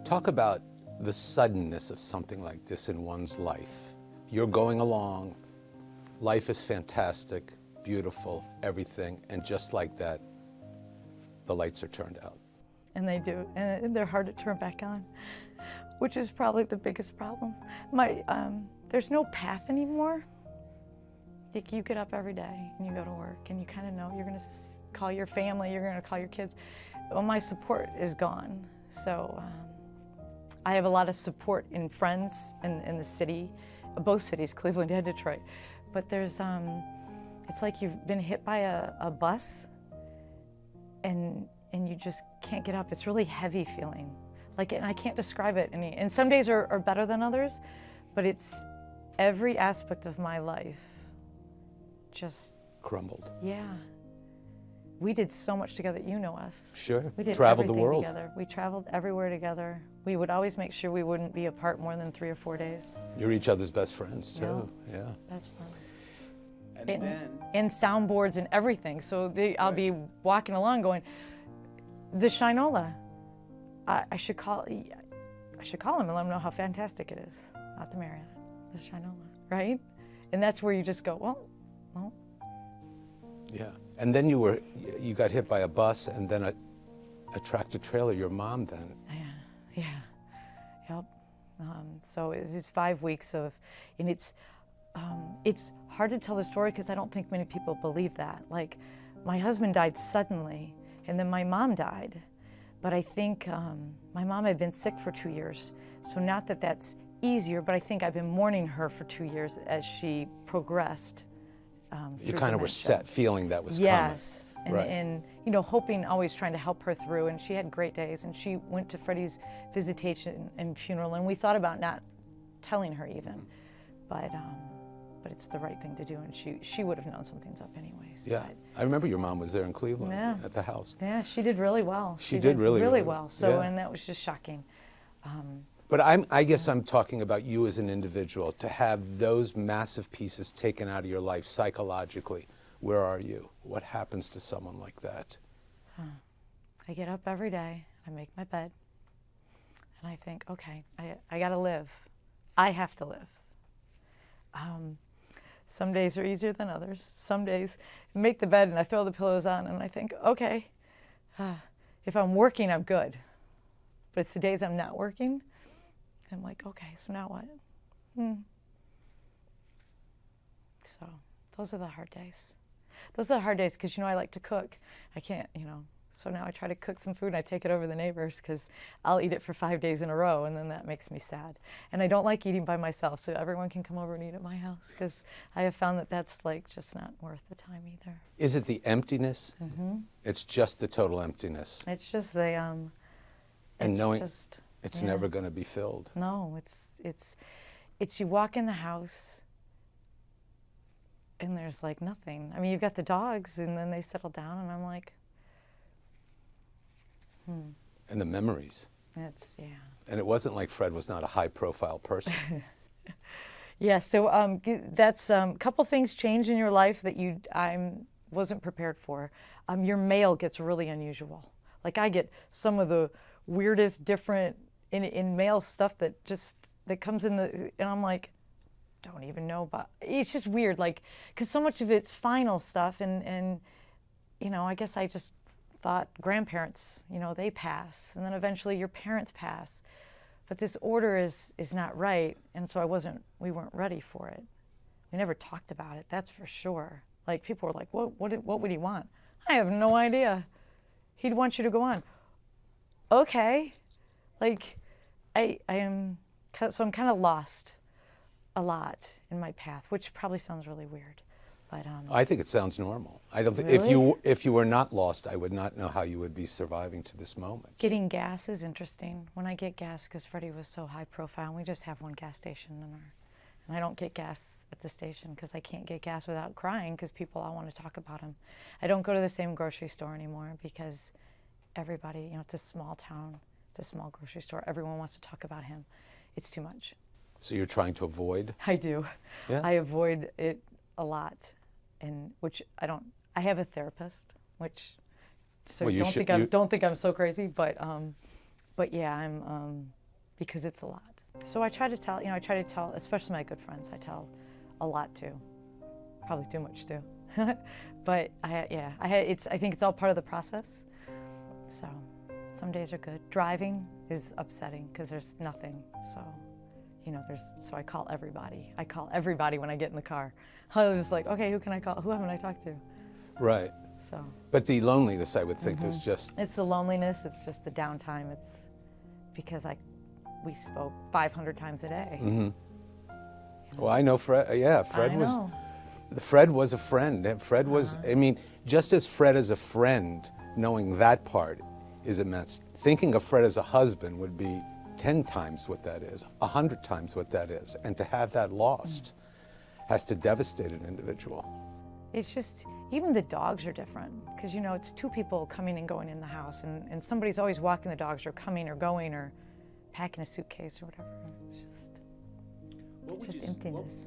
Talk about the suddenness of something like this in one's life. You're going along, life is fantastic, beautiful, everything, and just like that, the lights are turned out. And they do, and they're hard to turn back on, which is probably the biggest problem. There's no path anymore. Like, you get up every day and you go to work and you kind of know you're going to call your family, you're going to call your kids. Well, my support is gone. So I have a lot of support in friends in the city, both cities, Cleveland and Detroit. But there's, it's like you've been hit by a bus and you just can't get up. It's really heavy feeling. Like, and I can't describe it. And some days are better than others, but it's every aspect of my life just crumbled. Yeah. We did so much together. You know us. Sure. We did traveled the everything world together. We traveled everywhere together. We would always make sure we wouldn't be apart more than 3 or 4 days. You're each other's best friends too. Yeah. Best friends. And And soundboards and everything. So I'll be walking along going, the Shinola. I should call him and let him know how fantastic it is. Not the Marriott, the Shinola, right? And that's where you just go, well. Yeah. And then you got hit by a bus and then a tractor trailer, your mom then. Yeah. Yep. So it's 5 weeks of, and it's hard to tell the story because I don't think many people believe that. Like, my husband died suddenly and then my mom died. But I think my mom had been sick for 2 years. So not that that's easier, but I think I've been mourning her for 2 years as she progressed. You kind of were set, feeling that was yes. coming. Right. And you know, hoping, always trying to help her through. And she had great days. And she went to Freddie's visitation and funeral. And we thought about not telling her even, but it's the right thing to do. And she would have known something's up anyways. Yeah, I remember your mom was there in Cleveland at the house. Yeah, she did really well. She did really well. So, and that was just shocking. But I guess I'm talking about you as an individual, to have those massive pieces taken out of your life psychologically. Where are you? What happens to someone like that? I get up every day, I make my bed, and I think, okay, I gotta live. I have to live. Some days are easier than others. Some days I make the bed and I throw the pillows on and I think, okay, if I'm working, I'm good. But it's the days I'm not working, I'm like, okay, so now what? So those are the hard days. Those are the hard days because, you know, I like to cook. I can't, you know, so now I try to cook some food and I take it over to the neighbors because I'll eat it for 5 days in a row and then that makes me sad. And I don't like eating by myself, so everyone can come over and eat at my house because I have found that that's like just not worth the time either. Is it the emptiness? Mm-hmm. It's just the total emptiness. It's just the, and knowing just, it's never going to be filled. No, it's you walk in the house and there's like nothing. I mean, you've got the dogs and then they settle down and I'm like, And the memories. It's, And it wasn't like Fred was not a high-profile person. Yeah, so that's a couple things change in your life that I wasn't prepared for. Your mail gets really unusual. Like, I get some of the weirdest, different in mail stuff that comes in and I'm like, don't even know, but it's just weird, like, because so much of it's final stuff, and you know, I guess I just thought grandparents, you know, they pass, and then eventually your parents pass, but this order is not right, and so we weren't ready for it. We never talked about it, that's for sure. Like, people were like, what would he want? I have no idea. He'd want you to go on. Okay, like, I'm kind of lost a lot in my path, which probably sounds really weird, but I think it sounds normal. I don't think Really? if you were not lost, I would not know how you would be surviving to this moment. Getting gas is interesting. When I get gas, because Freddie was so high profile, and we just have one gas station and I don't get gas at the station because I can't get gas without crying because people all want to talk about him. I don't go to the same grocery store anymore because everybody, you know, it's a small town, it's a small grocery store. Everyone wants to talk about him. It's too much. So you're trying to avoid? I do. Yeah. I avoid it a lot, and which I don't. I have a therapist, which so Well, don't think I'm so crazy, but But yeah, I'm, because it's a lot. So I try to tell, especially my good friends, I tell a lot too. Probably too much too. But I think it's all part of the process. So some days are good. Driving is upsetting because there's nothing. So, so I call everybody. I call everybody when I get in the car. I was just like, okay, who can I call? Who haven't I talked to? Right. So. But the loneliness, I would think, is just... It's the loneliness, it's just the downtime. It's because we spoke 500 times a day. Mm-hmm. Well, I know Fred, I know. Fred was a friend. And Fred was, I mean, just as Fred as a friend, knowing that part is immense. Thinking of Fred as a husband would be 10 times what that is, 100 times what that is. And to have that lost has to devastate an individual. It's just, even the dogs are different because, it's two people coming and going in the house and somebody's always walking the dogs or coming or going or packing a suitcase or whatever. It's just emptiness.